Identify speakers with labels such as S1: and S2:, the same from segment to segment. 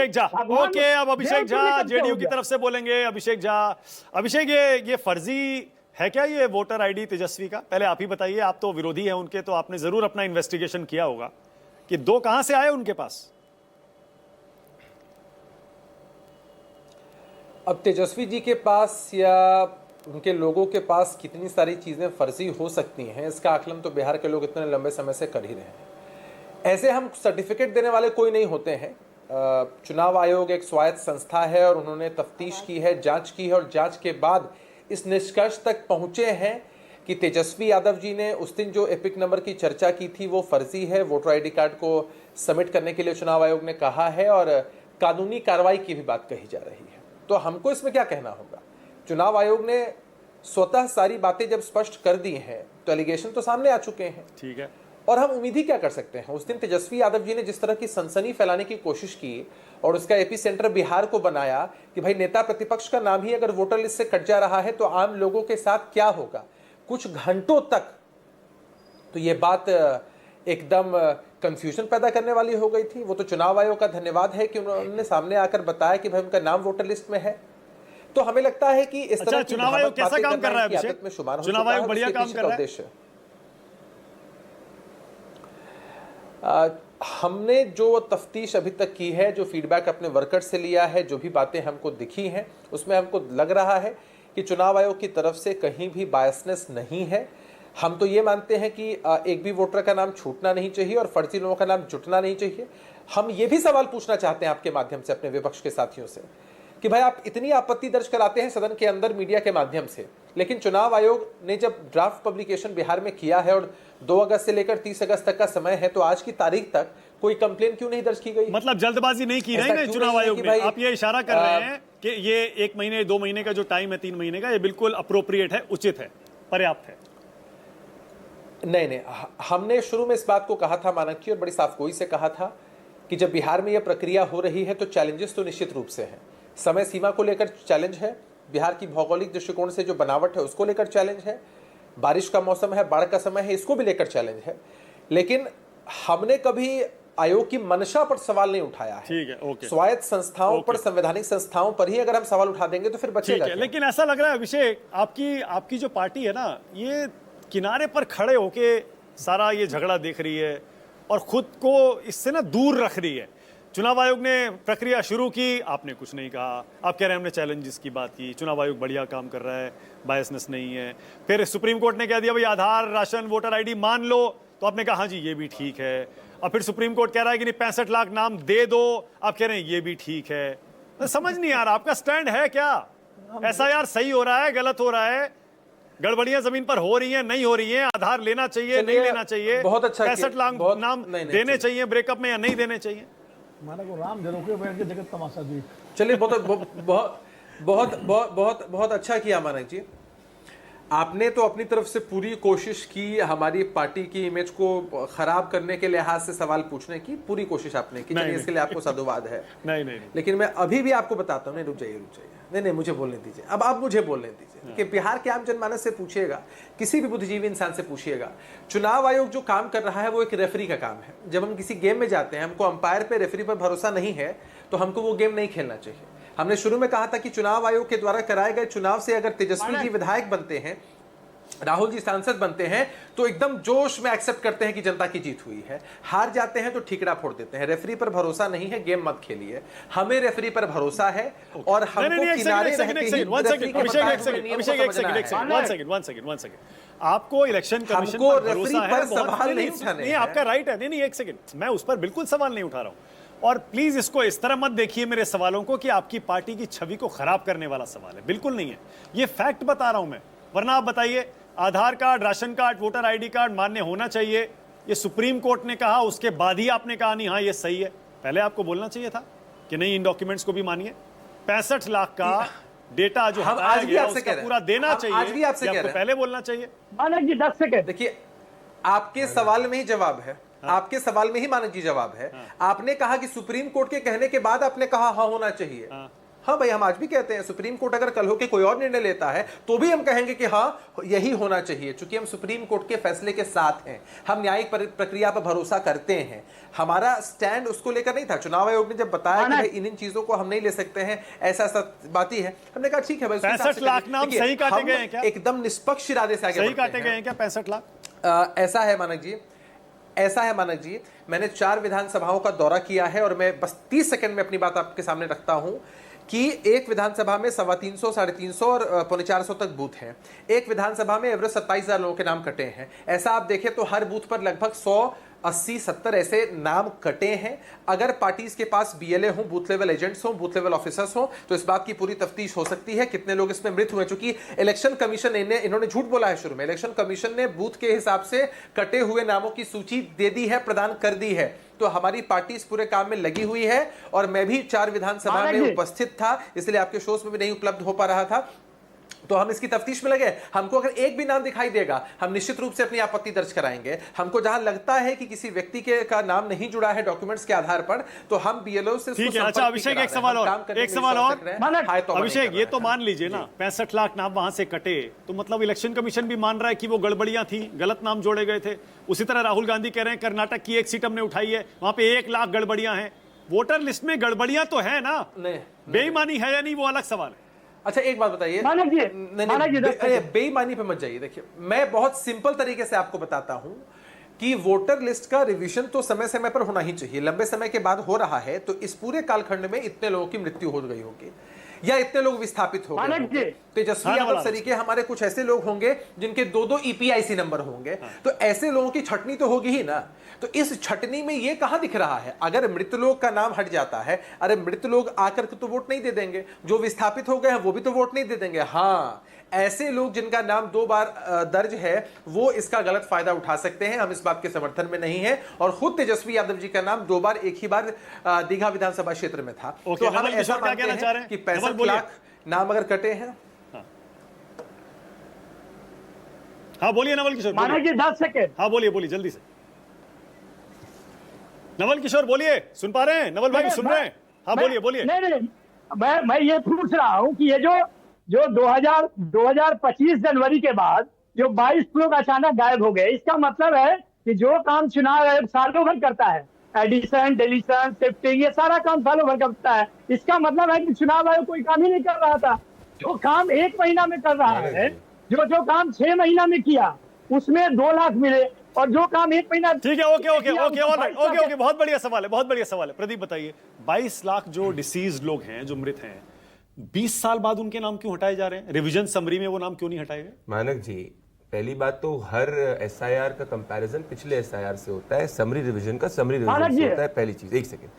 S1: Abhishek Jha, okay, अब Abhishek Jha JDU की तरफ से बोलेंगे। अभिषेक झा, अभिषेक ये फर्जी है क्या ये वोटर आईडी तेजस्वी का? पहले आप ही बताइए, आप तो विरोधी हैं उनके, तो आपने जरूर अपना इन्वेस्टिगेशन किया होगा कि 2 कहां से आए उनके पास।
S2: अब तेजस्वी जी के पास या उनके लोगों के पास कितनी सारी चीजें फर्जी हो सकती हैं, इसका आकलन तो बिहार के लोग इतने लंबे समय से कर ही रहे हैं। ऐसे हम सर्टिफिकेट देने वाले कोई नहीं होते हैं। चुनाव आयोग एक स्वायत्त संस्था है और उन्होंने तफ्तीश की है, जांच की है और जांच के बाद इस निष्कर्ष तक पहुंचे हैं कि तेजस्वी यादव जी ने उस दिन जो एपिक नंबर की चर्चा की थी वो फर्जी है। वोटर आईडी कार्ड को सबमिट करने के लिए चुनाव आयोग ने कहा है और कानूनी कार्रवाई की भी बात कही जा रही है। तो हमको इसमें क्या कहना होगा? चुनाव आयोग ने स्वतः सारी बातें जब स्पष्ट कर दी हैं तो एलिगेशन तो सामने आ चुके हैं,
S1: ठीक है,
S2: और हम उम्मीद ही क्या कर सकते हैं। उस दिन तेजस्वी यादव जी ने जिस तरह की सनसनी फैलाने की कोशिश की और उसका एपी सेंटर बिहार को बनाया कि भाई नेता प्रतिपक्ष का नाम ही अगर वोटर लिस्ट से कट जा रहा है तो आम लोगों के साथ क्या होगा, कुछ घंटों तक तो ये बात एकदम कंफ्यूजन पैदा करने वाली हो गई थी। वो तो चुनाव आयोग का धन्यवाद है कि उन्होंने सामने आकर बताया कि भाई उनका नाम वोटर लिस्ट में है। तो हमें लगता है कि इस तरह की
S1: चुनाव आयोग कैसा काम कर रहा है
S2: आदत में शुमार हो
S1: चुनाव आयोग बढ़िया काम कर रहा है।
S2: हमने जो तफ्तीश अभी तक की है, जो फीडबैक अपने वर्कर से लिया है, जो भी बातें हमको दिखी हैं, उसमें हमको लग रहा है कि चुनाव आयोग की तरफ से कहीं भी बायसनेस नहीं है। हम तो ये मानते हैं कि एक भी वोटर का नाम छूटना नहीं चाहिए और फर्जी लोगों का नाम जुटना नहीं चाहिए। हम ये भी सवाल पूछना चाहते हैं आपके माध्यम से अपने विपक्ष के साथियों से कि भाई आप इतनी आपत्ति दर्ज कराते हैं सदन के अंदर मीडिया के माध्यम से, लेकिन चुनाव आयोग ने जब ड्राफ्ट पब्लिकेशन बिहार में किया है और 2 अगस्त से लेकर 30 अगस्त तक का समय है, तो आज की तारीख तक कोई कंप्लेन क्यों नहीं दर्ज की गई?
S1: मतलब जल्दबाजी नहीं की रही ना चुनाव आयोग ने। आप ये इशारा कर रहे हैं कि ये 1 महीने 2 महीने का जो टाइम है, 3 महीने का, ये बिल्कुल अप्रोप्रिएट है, उचित है, पर्याप्त है।
S2: नहीं, हमने शुरू में इस बात को कहा था मानक जी, और बड़ी साफगोई से कहा था कि जब बिहार में यह प्रक्रिया हो रही है तो चैलेंजेस तो निश्चित रूप से हैं। समय सीमा को लेकर चैलेंज है, बिहार की भौगोलिक दृष्टिकोण से जो बनावट है उसको लेकर चैलेंज है, बारिश का मौसम है, बाढ़ का समय है, इसको भी लेकर चैलेंज है। लेकिन हमने कभी आयोग की मंशा पर सवाल नहीं उठाया है।
S1: ठीक है, ओके।
S2: स्वायत्त संस्थाओं पर, संवैधानिक संस्थाओं पर ही अगर हम सवाल उठा देंगे तो फिर बचेगा क्या?
S1: लेकिन ऐसा लग रहा है अभिषेक, आपकी जो पार्टी है ना, ये किनारे पर खड़े होके सारा ये झगड़ा देख रही है और खुद को इससे ना दूर रख रही है। चुनाव आयोग ने प्रक्रिया शुरू की, आपने कुछ नहीं कहा। आप कह रहे हैं हमने चैलेंजेस की बात की, चुनाव आयोग बढ़िया काम कर रहा है, बायसनेस नहीं है। फिर सुप्रीम कोर्ट ने कह दिया भाई आधार, राशन, वोटर आईडी मान लो, तो आपने कहा हाँ जी ये भी ठीक है। अब फिर सुप्रीम कोर्ट कह रहा है कि नहीं 65 लाख नाम दे दो, आप कह रहे हैं ये भी ठीक है। तो समझ नहीं आ रहा आपका स्टैंड है क्या? ऐसा यार सही हो रहा है, गलत हो रहा है, गड़बड़ियां जमीन पर हो रही हैं, नहीं हो रही हैं, आधार लेना चाहिए, नहीं लेना चाहिए,
S2: बहुत अच्छा
S1: 65 लाख नाम देने चाहिए ब्रेकअप में या नहीं देने चाहिए?
S3: माना को राम जनों के बैठ के जगत तमाशा दी।
S2: चलिए, बहुत अच्छा किया मानक जी। आपने तो अपनी तरफ से पूरी कोशिश की हमारी पार्टी की इमेज को खराब करने के लिहाज से सवाल पूछने की पूरी कोशिश आपने की, चलिए इसके लिए आपको साधुवाद है।
S1: नहीं।
S2: लेकिन मैं अभी भी आपको बताता हूँ, नहीं रुक जाइए, नहीं मुझे बोलने दीजिए। अब आप मुझे बोलने दीजिए कि बिहार के आम जनमानस से पूछिएगा, किसी भी बुद्धिजीवी इंसान से पूछिएगा, चुनाव आयोग जो काम कर रहा है वो एक रेफरी का काम है। जब हम किसी गेम में जाते हैं, हमको अंपायर पे, रेफरी पर भरोसा नहीं है तो हमको वो गेम नहीं खेलना चाहिए। हमने शुरू में कहा था कि चुनाव आयोग के द्वारा कराए गए चुनाव से अगर तेजस्वी जी विधायक बनते हैं, राहुल जी सांसद बनते हैं, तो एकदम जोश में एक्सेप्ट करते हैं कि जनता की जीत हुई है। हार जाते हैं तो ठीकरा फोड़ देते हैं। रेफरी पर भरोसा नहीं है, गेम मत खेलिए। हमें रेफरी पर भरोसा है और हमको किनारे रहते ही
S1: आपको इलेक्शन कमीशन पर भरोसा है, सवाल नहीं उठाने, आपका राइट है। नहीं, एक सेकंड, मैं उस पर बिल्कुल सवाल नहीं उठा रहा हूं। और प्लीज इसको इस तरह मत देखिए मेरे सवालों को कि आपकी पार्टी की छवि को खराब करने वाला सवाल है, बिल्कुल नहीं है। ये फैक्ट बता रहा हूं मैं, वरना आप बताइए Aadhaar card, ration card, voter ID card मान्य होना चाहिए, ये सुप्रीम कोर्ट ने कहा, उसके बाद ही आपने कहा नहीं हाँ ये सही है। पहले आपको बोलना चाहिए था कि नहीं इन डॉक्यूमेंट्स को भी मानिए। 65 लाख का डेटा जो हटाया गया उसका पूरा देना चाहिए,
S2: आज भी आपसे कह रहे हैं,
S1: पहले बोलना चाहिए।
S3: मानक जी 10 सेकंड,
S2: देखिए आपके सवाल में ही जवाब है, आपके सवाल में ही मानक जी जवाब है। आपने कहा कि सुप्रीम कोर्ट के कहने के बाद आपने कहा हाँ होना चाहिए। हाँ भाई, हम आज भी कहते हैं सुप्रीम कोर्ट अगर कल होके कोई और निर्णय लेता है तो भी हम कहेंगे कि हाँ यही होना चाहिए, क्योंकि हम सुप्रीम कोर्ट के फैसले के साथ हैं, हम न्यायिक प्रक्रिया पर भरोसा करते हैं। हमारा स्टैंड उसको लेकर नहीं था। चुनाव आयोग ने जब बताया कि इन इन चीजों को हम नहीं ले सकते हैं, ऐसा ऐसा बात ही है, हमने कहा ठीक है भाई।
S1: 65 लाख नाम सही काटे गए हैं क्या?
S2: एकदम निष्पक्ष इरादे से आगे
S1: सही काटे गए हैं क्या 65 लाख?
S2: ऐसा है मानक जी, ऐसा है मानक जी, मैंने 4 विधानसभाओं का दौरा किया है और मैं बस 30 सेकंड में अपनी बात आपके सामने रखता हूं कि एक विधानसभा में 350, 350 और 450 तक बूथ हैं। एक विधानसभा में एवरेज 27,000 लोगों के नाम कटे हैं। ऐसा आप देखें तो हर बूथ पर लगभग 180-70 ऐसे नाम कटे हैं। अगर पार्टीज के पास बीएलए हो, बूथ लेवल एजेंट्स हो, बूथ लेवल ऑफिसर्स हो, तो इस बात की पूरी तफ्तीश हो सकती है कितने लोग इसमें मृत हुए। चूंकि इलेक्शन कमीशन इन्होंने झूठ बोला है शुरू में, इलेक्शन कमीशन ने बूथ के हिसाब से कटे हुए नामों की सूची दे दी है, प्रदान कर दी है। तो हमारी पार्टी इस पूरे काम में लगी हुई है और मैं भी 4 विधानसभा में उपस्थित था, इसलिए आपके शोज में भी नहीं उपलब्ध हो पा रहा था। तो हम इसकी तफ्तीश में लगे। हमको अगर एक भी नाम दिखाई देगा, हम निश्चित रूप से अपनी आपत्ति दर्ज कराएंगे। हमको जहां लगता है कि किसी व्यक्ति का नाम नहीं जुड़ा है डॉक्यूमेंट्स के आधार पर, तो हम बीएलओ से
S1: ठीक है। अच्छा अभिषेक, एक सवाल और अभिषेक, ये तो मान लीजिए ना 65 लाख नाम वहां से कटे, तो मतलब इलेक्शन कमीशन भी मान रहा है कि वो गड़बड़ियां थी, गलत नाम जोड़े गए थे। उसी तरह राहुल गांधी कह रहे हैं कर्नाटक की एक सीट हमने उठाई है, वहां पे 1 लाख गड़बड़ियां हैं। वोटर लिस्ट में गड़बड़ियां तो है ना, बेईमानी है या नहीं वो अलग सवाल है।
S2: अच्छा एक बात बताइए, बेईमानी पे मत जाइए। देखिए मैं बहुत सिंपल तरीके से आपको बताता हूं कि वोटर लिस्ट का रिवीजन तो समय समय पर होना ही चाहिए। लंबे समय के बाद हो रहा है तो इस पूरे कालखंड में इतने लोगों की मृत्यु हो गई होगी या इतने लोग विस्थापित हो गए। तेजस्वी यादव सरीके हमारे कुछ ऐसे लोग होंगे जिनके 2-2 ईपीआईसी नंबर होंगे, तो ऐसे लोगों की छटनी तो होगी ही ना। तो इस छटनी में ये कहां दिख रहा है? अगर मृत लोग का नाम हट जाता है, अरे मृत लोग आकर के तो वोट नहीं दे देंगे, जो विस्थापित हो गए हैं वो भी तो वोट नहीं दे देंगे। हाँ, ऐसे लोग जिनका नाम 2 बार दर्ज है वो इसका गलत फायदा उठा सकते हैं। हम इस बात के समर्थन में नहीं है। और खुद तेजस्वी यादव जी का नाम 2 बार एक ही बार दीघा विधानसभा क्षेत्र में था। तो हम ऐसा मानते हैं कि 65 लाख नाम अगर कटे हैं।
S1: हाँ बोलिए नवल किशोर,
S3: माना जी 10 सेकेंड।
S1: हाँ बोलिए जल्दी से नवल किशोर बोलिए। सुन पा रहे हैं नवल भाई, सुन रहे हैं? हाँ बोलिए।
S3: नहीं, मैं ये पूछ रहा हूँ कि ये जो 2025 जनवरी के बाद जो 22 लोग अचानक गायब हो गए, इसका मतलब है कि जो काम चुनाव आयोग सालों भर करता है, एडिशन, डिलीशन, शिफ्टिंग, ये सारा काम सालों भर करता है। इसका मतलब है कि चुनाव आयोग कोई काम ही नहीं कर रहा था। जो काम 1 महीना में कर रहा है, जो काम 6 महीना में किया उसमें 2 लाख मिले, और जो काम 1 महीना।
S1: ठीक है, ओके, बहुत बढ़िया सवाल है। प्रदीप बताइए, 22 लाख जो डिसीज लोग हैं, जो मृत हैं, 20 साल बाद उनके नाम क्यों हटाए जा रहे हैं? रिवीजन समरी में वो नाम क्यों नहीं हटाए गए?
S4: मानक जी, पहली बात तो हर एसआईआर का कंपैरिजन पिछले एसआईआर से होता है, समरी रिवीजन का समरी रिवीजन से होता है। पहली चीज, एक सेकेंड,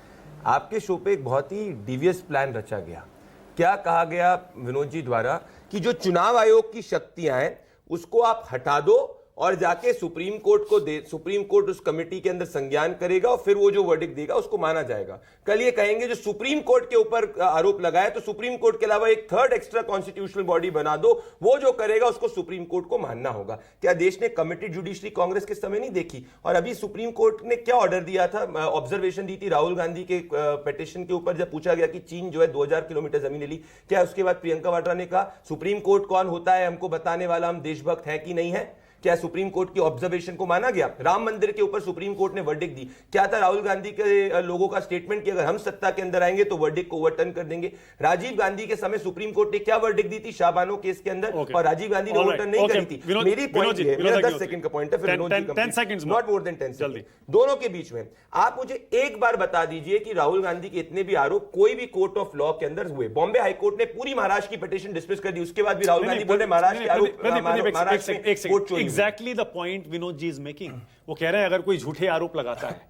S4: आपके शो पे एक बहुत ही डिवियस प्लान रचा गया। क्या कहा गया विनोद जी द्वारा कि जो चुनाव आयोग की शक्तियां हैं उसको आप हटा दो और जाके सुप्रीम कोर्ट को दे, सुप्रीम कोर्ट उस कमेटी के अंदर संज्ञान करेगा और फिर वो जो वर्डिक्ट देगा उसको माना जाएगा। कल ये कहेंगे जो सुप्रीम कोर्ट के ऊपर आरोप लगाए तो सुप्रीम कोर्ट के अलावा एक 3rd एक्स्ट्रा कॉन्स्टिट्यूशनल बॉडी बना दो, वो जो करेगा उसको सुप्रीम कोर्ट को मानना होगा। क्या देश ने कमिटेड जुडिशरी कांग्रेस के समय नहीं देखी? और अभी सुप्रीम कोर्ट ने क्या ऑर्डर दिया था, ऑब्जर्वेशन दी थी राहुल गांधी के पिटीशन के ऊपर, जब पूछा गया कि चीन जो है 2000 किलोमीटर जमीन ले ली। क्या उसके बाद प्रियंका वाड्रा ने कहा सुप्रीम कोर्ट कौन होता है हमको बताने वाला, हम देशभक्त हैं कि नहीं है? क्या सुप्रीम कोर्ट की ऑब्जर्वेशन को माना गया? राम मंदिर के ऊपर सुप्रीम कोर्ट ने वर्डिक्ट दी। क्या था राहुल गांधी के लोगों का स्टेटमेंट कि अगर हम सत्ता के अंदर आएंगे तो वर्डिक्ट को ओवरटर्न कर देंगे। राजीव गांधी के समय सुप्रीम कोर्ट ने क्या वर्डिक्ट दी थी शाहबानो केस के अंदर, और राजीव गांधी ने ओवरटर्न नहीं करी थी। मेरी पॉइंट है, मेरा 10 सेकंड का पॉइंट है, फिर नॉट मोर देन 10 सेकंड दोनों के बीच में। आप मुझे एक बार बता दीजिए कि राहुल गांधी के इतने भी आरोप कोई भी कोर्ट ऑफ लॉ के अंदर हुए। बॉम्बे हाईकोर्ट ने पूरी महाराष्ट्र की पिटीशन डिसमिस कर दी, उसके बाद भी राहुल गांधी बोल रहे महाराष्ट्र के आरोप।
S1: Exactly the point Vinod ji is making. वो कह रहे हैं अगर कोई झूठे आरोप लगाता है,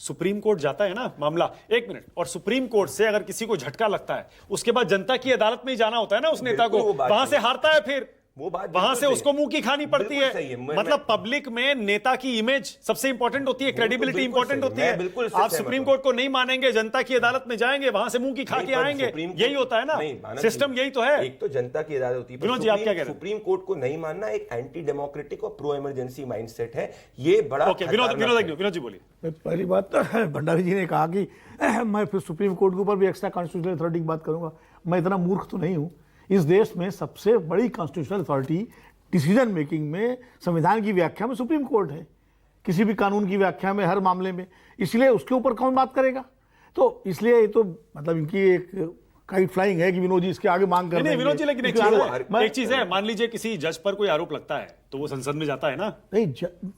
S1: सुप्रीम कोर्ट जाता है ना मामला, 1 मिनट, और सुप्रीम कोर्ट से अगर किसी को झटका लगता है उसके बाद जनता की अदालत में ही जाना होता है ना उस नेता को, वहां से हारता है, फिर
S4: वो बात
S1: वहां
S4: बिल्कुल
S1: से
S4: सही
S1: उसको
S4: है।
S1: मुंह की खानी पड़ती
S4: बिल्कुल
S1: है।
S4: सही है।
S1: मतलब पब्लिक में नेता की इमेज सबसे इंपॉर्टेंट होती है, क्रेडिबिलिटी
S4: बिल्कुल
S1: इंपॉर्टेंट
S4: सही है।
S1: होती
S4: मैं
S1: है।
S4: बिल्कुल इससे
S1: आप
S4: सहमत
S1: सुप्रीम
S4: हूं।
S1: कोर्ट को नहीं मानेंगे, जनता की अदालत में जाएंगे, वहां से मुंह की खा
S4: नहीं,
S1: के
S4: पर
S1: आएंगे।
S4: सुप्रीम कोर्ट-
S1: यही होता है ना,
S4: नहीं, मानव
S1: सिस्टम
S4: जी,
S1: यही तो है।
S4: एक तो जनता की अदालत होती है, पर
S1: विनोद जी, आप क्या कह रहे हैं?
S4: सुप्रीम कोर्ट को नहीं मानना एक एंटी डेमोक्रेटिक और प्रो इमरजेंसी माइंडसेट है। ये बड़ा
S1: ओके, विनोद
S4: खतरनाक है।
S1: विनोद जी बोलिए।
S5: पहली बात भंडारी जी ने कहा कि मैं फिर सुप्रीम कोर्ट के ऊपर भी एक्स्ट्रा कॉन्स्टिट्यूशनल अथॉरिटी की बात करूंगा। मैं इतना मूर्ख तो नहीं हूं। इस देश में सबसे बड़ी कॉन्स्टिट्यूशनल अथॉरिटी डिसीजन मेकिंग में, संविधान की व्याख्या में सुप्रीम कोर्ट है, किसी भी कानून की व्याख्या में, हर मामले में। इसलिए उसके ऊपर कौन बात करेगा? तो इसलिए ये तो मतलब इनकी एक काइट फ्लाइंग है कि विनोद जी इसके आगे मांग कर
S1: नहीं
S5: देंगे।
S1: विनोद जी, लेकिन
S5: मैं-
S1: एक चीज है, मान लीजिए किसी जज पर कोई आरोप लगता है तो वो संसद में जाता है ना,
S5: नहीं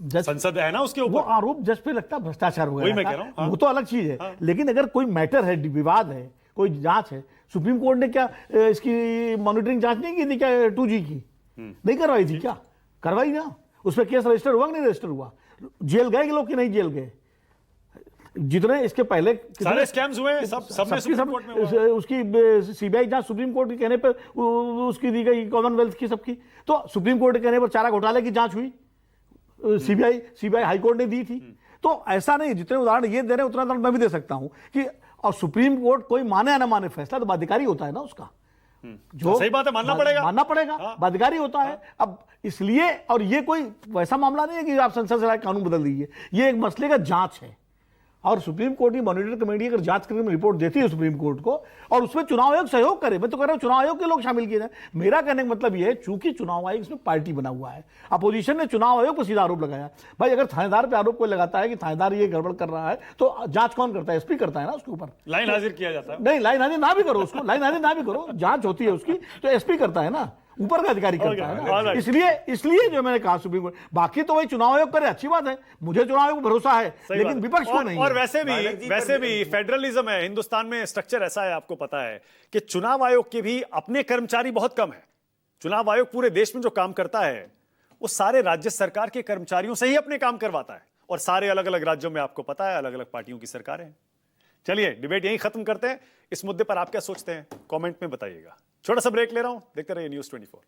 S5: जज
S1: संसद है ना उसके
S5: वो
S1: ऊपर।
S5: आरोप जज पे लगता है भ्रष्टाचार
S1: वही मैं
S5: वगैरह
S1: कह रहा हूं,
S5: का,
S1: हाँ।
S5: वो तो अलग चीज है। लेकिन अगर कोई मैटर है, विवाद है, कोई जांच है, सुप्रीम कोर्ट ने क्या इसकी मॉनिटरिंग जांच नहीं की थी क्या 2G की? नहीं करवाई थी क्या? करवाई ना। उस पर केस रजिस्टर हुआ कि नहीं रजिस्टर हुआ? जेल गए लोग कि नहीं जेल गए? जितने इसके पहले
S1: सारे स्कैम्स हुए हैं, सबने सुप्रीम कोर्ट में हुआ है।
S5: उसकी सीबीआई जांच सुप्रीम कोर्ट के कहने पर उसकी दी गई, कॉमनवेल्थ की, सबकी। तो सुप्रीम कोर्ट के कहने पर चारा घोटाले की जांच हुई, सीबीआई हाई कोर्ट ने दी थी। तो ऐसा नहीं, जितने उदाहरण ये दे रहे हैं उतना उदाहरण मैं भी दे सकता हूं कि, और सुप्रीम कोर्ट कोई माने या ना माने फैसला तो बाध्यकारी होता है ना उसका। जो
S1: सही बात है, मानना पड़ेगा।
S5: मानना पड़ेगा, बाध्यकारी होता है। अब इसलिए, और ये कोई वैसा मामला नहीं है कि आप संसद से कानून बदल दीजिए, ये एक मसले का जांच है। और सुप्रीम कोर्ट की मॉनिटर कमेटी अगर जांच करके रिपोर्ट देती है सुप्रीम कोर्ट को, और उसमें चुनाव आयोग सहयोग करे, मैं तो कह रहा हूं चुनाव आयोग के लोग शामिल किए जाए। मेरा कहने का मतलब यह है, चूंकि चुनाव आयोग इसमें पार्टी बना हुआ है, अपोजिशन ने चुनाव आयोग पर सीधा आरोप लगाया। भाई अगर थानेदार पे आरोप कोई लगाता है कि थानेदार ये गड़बड़ कर रहा है, तो जांच कौन करता है? एसपी करता है ना उसके ऊपर।
S1: लाइन हाजिर किया जाता है।
S5: नहीं, लाइन हाजिर ना भी करो उसको, लाइन हाजिर ना भी करो, जांच होती है उसकी, तो एसपी करता है ना, ऊपर का अधिकारी करता है ना। इसलिए जो मैंने कहा सुप्रीम कोर्ट, बाकी तो वही चुनाव आयोग करे, अच्छी बात है, मुझे चुनाव आयोग पर भरोसा है, लेकिन विपक्ष को नहीं।
S1: और वैसे भी फेडरलिज्म है हिंदुस्तान में, स्ट्रक्चर ऐसा है, आपको पता है कि चुनाव आयोग के भी अपने कर्मचारी बहुत कम है। चुनाव आयोग पूरे देश में जो काम करता है वो सारे राज्य सरकार के कर्मचारियों से ही अपने काम करवाता है, और सारे अलग अलग राज्यों में आपको पता है अलग अलग पार्टियों की सरकारें हैं। चलिए डिबेट यहीं खत्म करते हैं। इस मुद्दे पर आप क्या सोचते हैं कमेंट में बताइएगा। छोटा सा ब्रेक ले रहा हूं, देखते रहिए न्यूज़ 24।